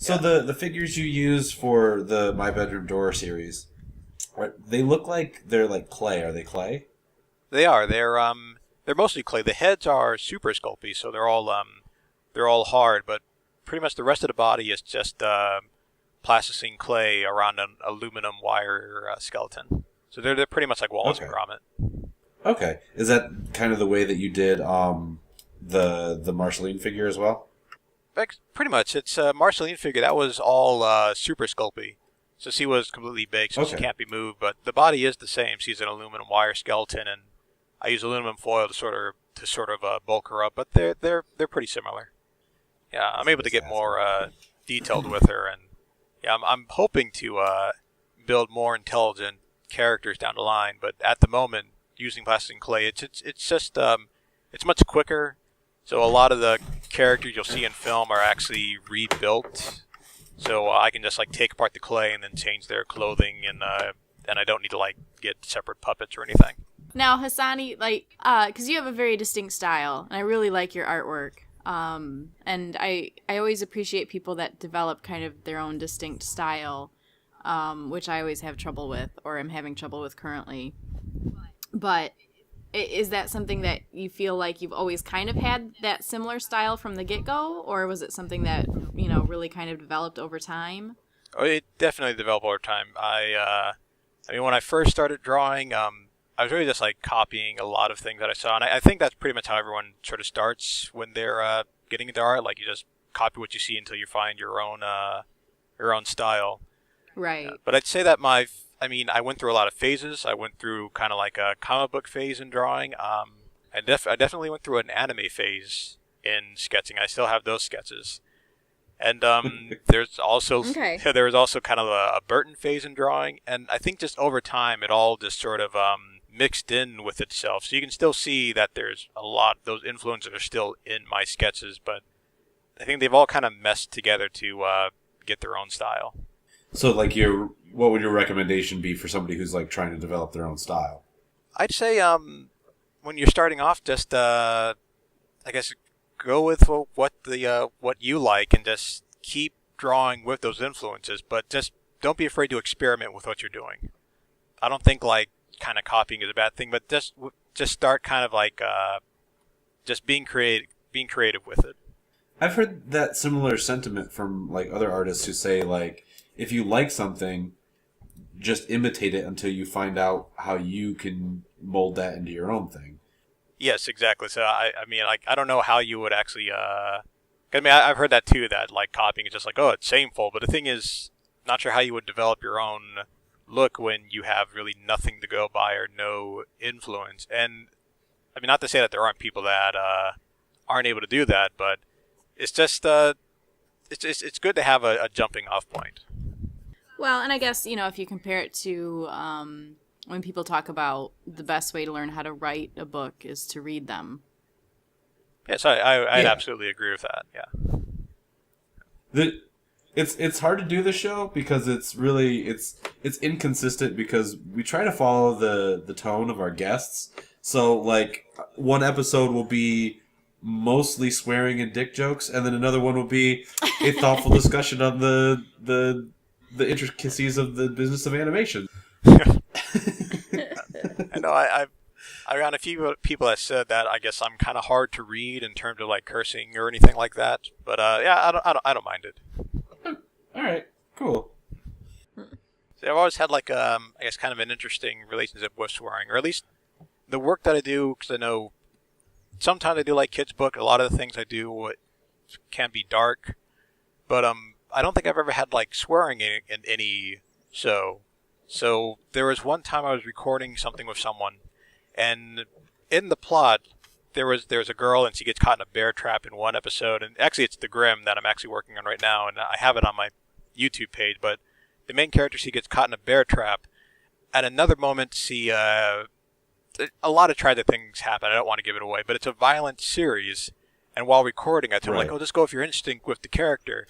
So the figures you use for the My Bedroom Door series, they look like they're like clay. Are they clay? They are. They're mostly clay. The heads are super sculpty, so they're all hard, but pretty much the rest of the body is just plasticine clay around an aluminum wire skeleton. So they're pretty much like Wallace and Gromit. Okay. Is that kind of the way that you did the Marceline figure as well? Pretty much. It's a Marceline figure. That was all super sculpty. So she was completely baked, so she can't be moved. But the body is the same. She's an aluminum wire skeleton, and I use aluminum foil to sort of bulk her up. But they're pretty similar. Yeah, I'm able to get more detailed with her, and yeah, I'm hoping to build more intelligent characters down the line. But at the moment, using plastic and clay, it's just it's much quicker. So a lot of the characters you'll see in film are actually rebuilt. So I can just like take apart the clay and then change their clothing, and I don't need to like get separate puppets or anything. Now, Hassani, like, because you have a very distinct style, and I really like your artwork. And I always appreciate people that develop kind of their own distinct style, which I always have trouble with, or am having trouble with currently. But is that something that you feel like you've always kind of had that similar style from the get-go, or was it something that, really kind of developed over time? Oh, it definitely developed over time. I mean, when I first started drawing, I was really just like copying a lot of things that I saw, and I think that's pretty much how everyone sort of starts when they're getting into art. Like, you just copy what you see until you find your own style. Right. But I'd say that I went through a lot of phases. I went through kind of like a comic book phase in drawing. I definitely went through an anime phase in sketching. I still have those sketches. And there's also there was also kind of a Burton phase in drawing. And I think just over time, it all just sort of mixed in with itself. So you can still see that there's a lot, those influences are still in my sketches, but I think they've all kind of meshed together to get their own style. So, like, what would your recommendation be for somebody who's like trying to develop their own style? I'd say when you're starting off, just I guess go with what you like and just keep drawing with those influences, but just don't be afraid to experiment with what you're doing. I don't think like kind of copying is a bad thing, but just start kind of like just being creative with it. I've heard that similar sentiment from like other artists who say like, if you like something, just imitate it until you find out how you can mold that into your own thing. Yes, exactly. So I mean, like, I don't know how you would actually. I've heard that too. That like copying is just like, oh, it's shameful. But the thing is, not sure how you would develop your own look when you have really nothing to go by or no influence. And I mean, not to say that there aren't people that aren't able to do that, but it's just it's good to have a jumping off point. Well, and I guess, if you compare it to when people talk about the best way to learn how to write a book is to read them. Yes, I'd absolutely agree with that, yeah. It's hard to do the show because it's really it's inconsistent because we try to follow the tone of our guests. So like one episode will be mostly swearing and dick jokes, and then another one will be a thoughtful discussion on the intricacies of the business of animation. I know I got a few people that said that I guess I'm kind of hard to read in terms of like cursing or anything like that. But yeah, I don't mind it. All right, cool. So I've always had like I guess kind of an interesting relationship with swearing, or at least the work that I do, because I know sometimes I do like kids' book. A lot of the things I do can be dark, but I don't think I've ever had like swearing in any show. So there was one time I was recording something with someone, and in the plot there's a girl and she gets caught in a bear trap in one episode, and actually it's the Grimm that I'm actually working on right now, and I have it on my YouTube page. But the main character, she gets caught in a bear trap. At another moment, she a lot of tragic things happen. I don't want to give it away, but it's a violent series. And while recording, I told him, like, oh, just go with your instinct with the character.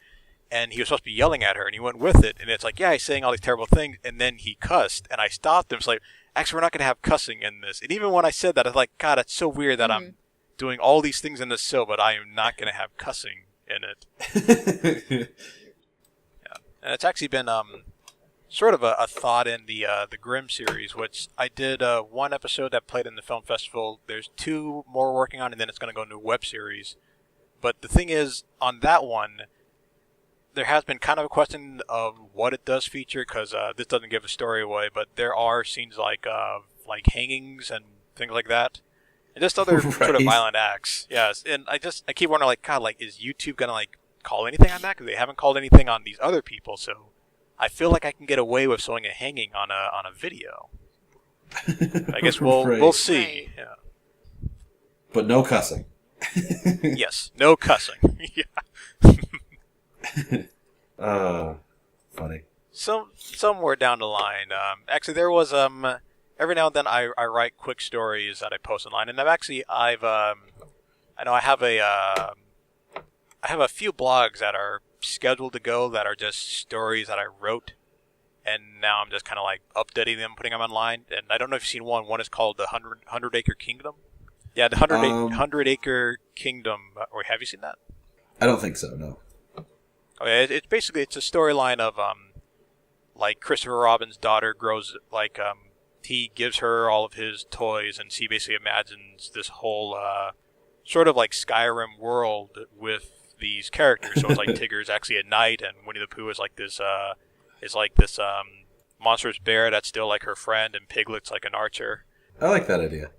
And he was supposed to be yelling at her, and he went with it. And it's like, yeah, he's saying all these terrible things, and then he cussed. And I stopped him. It's like, actually, we're not going to have cussing in this. And even when I said that, I was like, God, it's so weird that I'm doing all these things in this show, but I am not going to have cussing in it. And it's actually been sort of a thought in the Grimm series, which I did one episode that played in the film festival. There's 2 more working on, and then it's going to go into a web series. But the thing is, on that one, there has been kind of a question of what it does feature, because this doesn't give a story away, but there are scenes like hangings and things like that. And just other sort of violent acts. Yes, and I keep wondering, like, God, like, is YouTube going to, like, call anything on that? Because they haven't called anything on these other people, so I feel like I can get away with showing a hanging on a video. I guess we'll see. Right. Yeah. But no cussing. Yes, no cussing. Yeah. Funny. Somewhere down the line, actually there was every now and then I write quick stories that I post online, and I know I have a few blogs that are scheduled to go that are just stories that I wrote, and now I'm just kind of like updating them, putting them online. And I don't know if you've seen one. One is called the 100 Acre Kingdom. Yeah, the 100 Acre Kingdom. Or have you seen that? I don't think so. No. Okay, it's basically a storyline of like Christopher Robin's daughter grows like he gives her all of his toys, and she basically imagines this whole sort of like Skyrim world with these characters. So it's like Tigger's actually at night, and Winnie the Pooh is like this monstrous bear that's still like her friend, and Piglet's like an archer. I like that idea.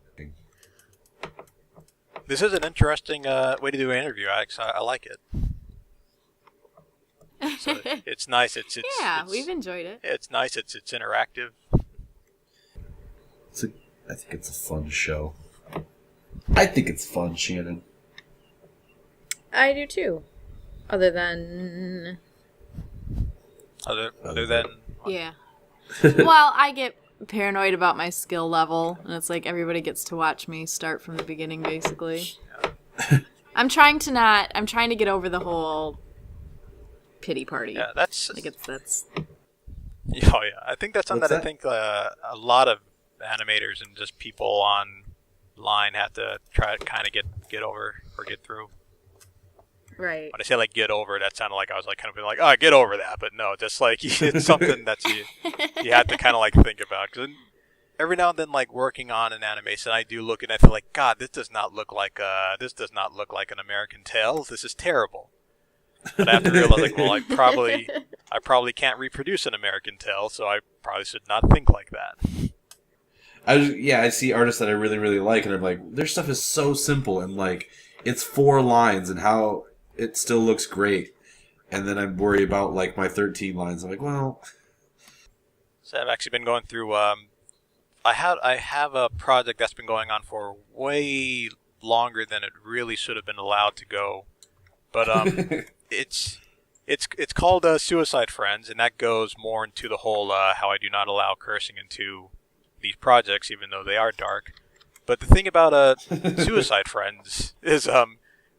This is an interesting way to do an interview, Alex. I like it. So it's nice. It's we've enjoyed it. It's nice. It's interactive. I think it's a fun show. I think it's fun, Shannon. I do too. Other than yeah. Well, I get paranoid about my skill level, and it's like everybody gets to watch me start from the beginning, basically. I'm trying to get over the whole pity party. Yeah, that's. Oh yeah, I think that's something What's that I think a lot of animators and just people online have to try to kind of get over or get through. Right. When I say like get over, that sounded like I was like kind of being like, oh, get over that, but no, just like it's something that you have to kind of like think about. Because every now and then, like working on an animation, I do look and I feel like, God, this does not look like an American Tale. This is terrible. But I have to realize, like, well, I probably can't reproduce an American Tale, so I probably should not think like that. I see artists that I really, really like, and I'm like, their stuff is so simple, and like, it's 4 lines, and how it still looks great. And then I'm worried about like my 13 lines. I'm like, well. So I've actually been going through. I have a project that's been going on for way longer than it really should have been allowed to go, but it's called Suicide Friends, and that goes more into the whole how I do not allow cursing into these projects, even though they are dark. But the thing about Suicide Friends is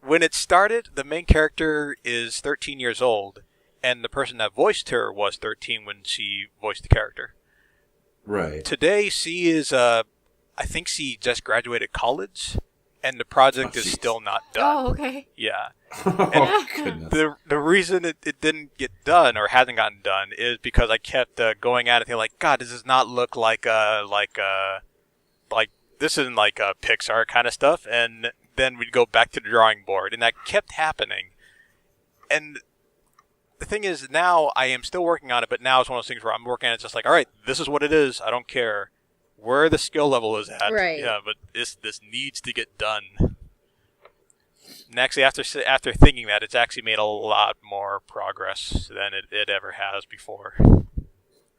when it started, the main character is 13 years old, and the person that voiced her was 13 when she voiced the character. Right. Today, she is, I think she just graduated college, and the project is still not done. Oh, okay. Yeah. Oh, goodness. The reason it didn't get done, or hasn't gotten done, is because I kept going at it, thinking like, God, does this not look like this isn't like a Pixar kind of stuff, and then we'd go back to the drawing board, and that kept happening. And the thing is, now I am still working on it, but now it's one of those things where I'm working on it just like, all right, this is what it is. I don't care where the skill level is at. Right. Yeah, but this needs to get done. And actually, after thinking that, it's actually made a lot more progress than it ever has before.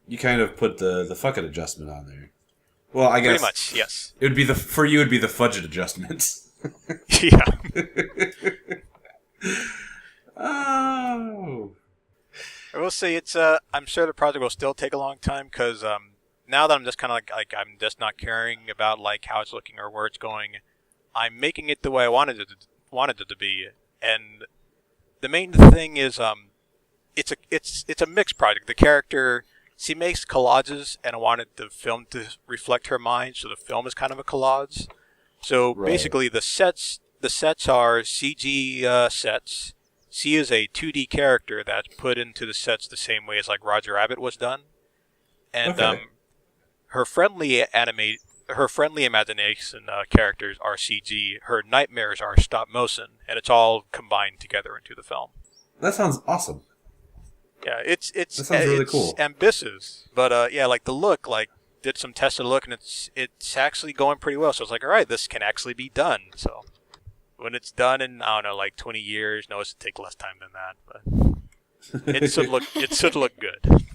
You kind of put the fuck it adjustment on there. Well, I guess pretty much, yes. It would be for you. It'd be the fudget adjustment. Yeah. Oh. I will say it's. I'm sure the project will still take a long time because now that I'm just kind of like I'm just not caring about like how it's looking or where it's going. I'm making it the way I wanted it to be, and the main thing is it's a mixed project. The character, she makes collages, and I wanted the film to reflect her mind, so the film is kind of a collage. So basically, the sets are CG sets. she is a 2D character that's put into the sets the same way as like Roger Rabbit was done, and her friendly imagination characters are CG. Her nightmares are stop motion, and it's all combined together into the film. That sounds awesome. Yeah, that sounds really cool. It's ambitious, but yeah, like the look, like did some tested look, and it's actually going pretty well. So I was like, all right, this can actually be done. So when it's done in, I don't know, like 20 years, no, it's take less time than that, but it should look good.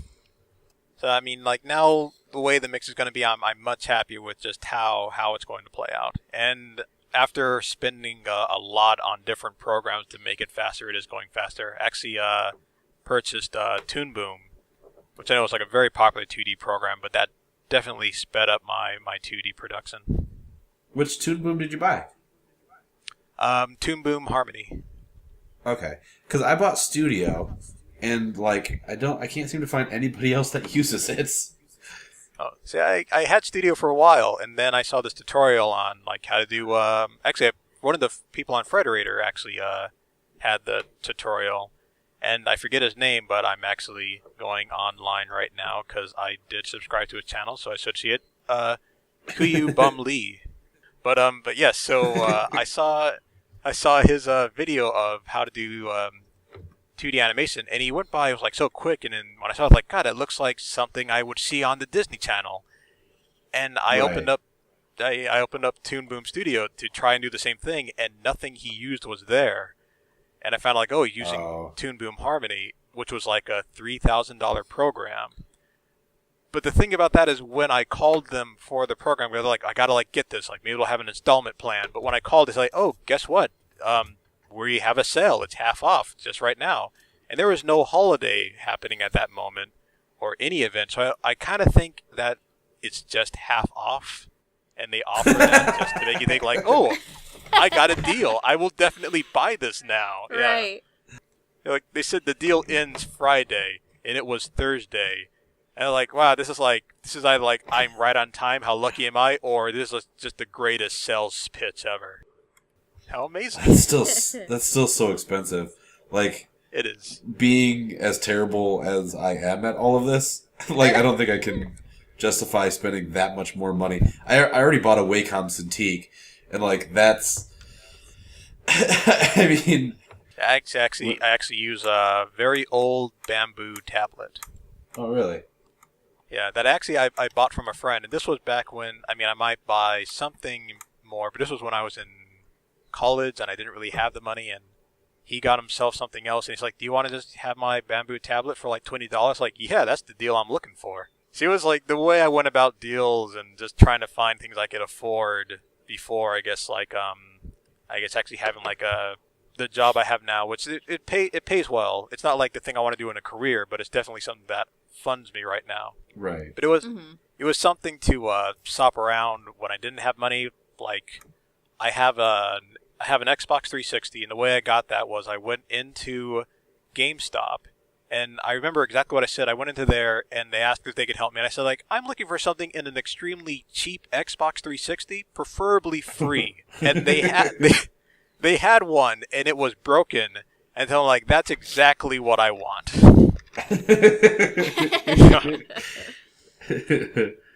So I mean, like now the way the mix is going to be, I'm much happier with just how it's going to play out. And after spending a lot on different programs to make it faster, it is going faster. Actually, purchased Toon Boom, which I know is like a very popular 2D program, but that definitely sped up my 2D production. Which Toon Boom did you buy? Toon Boom Harmony. Okay, because I bought Studio, and like I can't seem to find anybody else that uses it. Oh, see, I had Studio for a while, and then I saw this tutorial on like how to do. Actually, one of the people on Frederator actually had the tutorial, and I forget his name, but I'm actually going online right now because I did subscribe to his channel, so I associate Kuyu Bum Lee. But yes, so I saw his video of how to do 2D animation, and he went by, it was like so quick, and then when I saw it, I was like, God, it looks like something I would see on the Disney Channel. And I opened up Toon Boom Studio to try and do the same thing, and nothing he used was there. And I found like, using Toon Boom Harmony, which was like a $3,000 program. But the thing about that is when I called them for the program, they're like, I gotta like get this, like maybe it'll have an installment plan. But when I called, it's like, oh, guess what? We have a sale. It's half off just right now. And there was no holiday happening at that moment or any event. So I kind of think that it's just half off. And they offer that just to make you think like, oh, I got a deal. I will definitely buy this now. Right. Yeah. Like they said the deal ends Friday and it was Thursday. And I'm like, wow, this is either like I'm right on time, how lucky am I, or this is just the greatest sales pitch ever. How amazing. That's still so expensive. Like, it is. Being as terrible as I am at all of this, like, I don't think I can justify spending that much more money. I already bought a Wacom Cintiq, and, like, that's... I mean... I actually use a very old bamboo tablet. Oh, really? Yeah, that actually I bought from a friend, and this was back when, I mean, I might buy something more, but this was when I was in college and I didn't really have the money, and he got himself something else, and he's like, do you want to just have my bamboo tablet for like $20? Like, yeah, that's the deal I'm looking for. See, it was like the way I went about deals and just trying to find things I could afford before, I guess, like, actually having like the job I have now, which it pays well. It's not like the thing I want to do in a career, but it's definitely something that funds me right now. Right. But it was something to shop around when I didn't have money. Like, I have an Xbox 360, and the way I got that was I went into GameStop, and I remember exactly what I said. I went into there, and they asked if they could help me, and I said, like, I'm looking for something in an extremely cheap Xbox 360, preferably free. And they had one, and it was broken, and so I'm like, that's exactly what I want.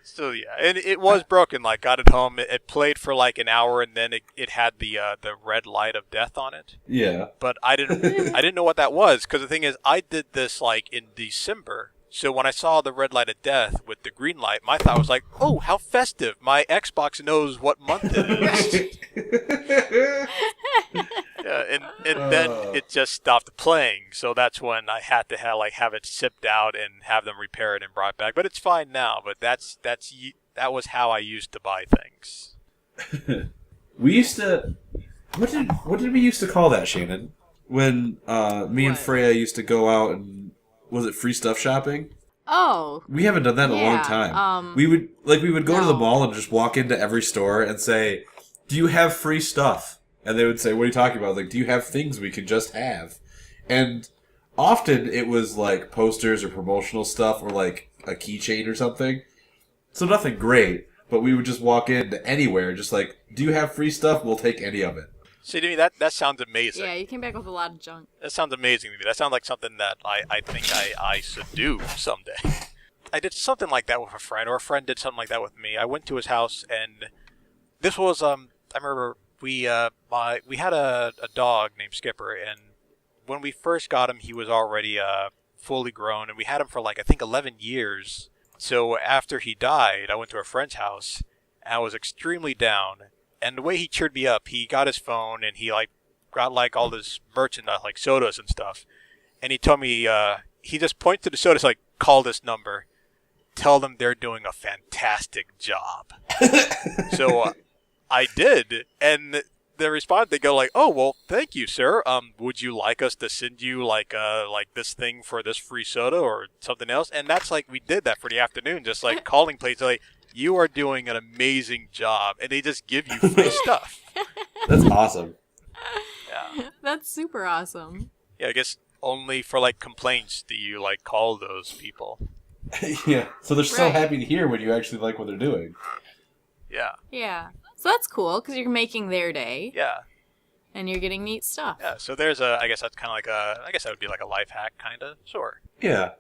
So yeah, and it was broken. Like, got it home. It played for like an hour, and then it had the red light of death on it. Yeah. But I didn't know what that was, because the thing is, I did this like in December. So when I saw the red light of death with the green light, my thought was like, oh, how festive! My Xbox knows what month it is. Yeah, and then it just stopped playing. So that's when I had to have it shipped out and have them repair it and brought back. But it's fine now. But that was how I used to buy things. We used to. What did we used to call that, Shannon? When me and Freya used to go out and, was it free stuff shopping? Oh. We haven't done that in a long time. We would go to the mall and just walk into every store and say, "Do you have free stuff?" And they would say, "What are you talking about?" Like, "Do you have things we could just have?" And often it was like posters or promotional stuff or like a keychain or something. So nothing great, but we would just walk into anywhere, just like, "Do you have free stuff? We'll take any of it." See, to me, that sounds amazing. Yeah, you came back with a lot of junk. That sounds amazing to me. That sounds like something that I think I should do someday. I did something like that with a friend, or a friend did something like that with me. I went to his house, and this was I remember we had a dog named Skipper, and when we first got him, he was already fully grown, and we had him for like I think 11 years. So after he died, I went to a friend's house, and I was extremely down. And the way he cheered me up, he got his phone and he like got like all this merchandise, like sodas and stuff. And he told me, he just pointed to the sodas like, call this number, tell them they're doing a fantastic job. So I did, and the response, they go like, oh, well, thank you, sir. Would you like us to send you like this thing for this free soda or something else? And that's like, we did that for the afternoon, just like calling places like, you are doing an amazing job, and they just give you free stuff. That's awesome. Yeah. That's super awesome. Yeah, I guess only for like complaints do you like call those people. Yeah, so they're so Right. happy to hear when you actually like what they're doing. Yeah. Yeah. So that's cool, because you're making their day, Yeah. and you're getting neat stuff. Yeah. So there's I guess that's kind of like I guess that would be like a life hack, kind of. Sure. Yeah.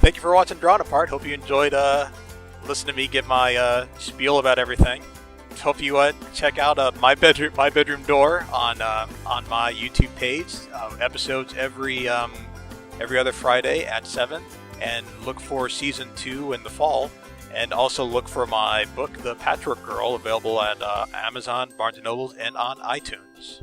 Thank you for watching Drawn Apart. Hope you enjoyed listening to me give my spiel about everything. Hope you check out my bedroom door on my YouTube page. Episodes every other Friday at 7, and look for season 2 in the fall. And also look for my book, The Patchwork Girl, available at Amazon, Barnes & Noble, and on iTunes.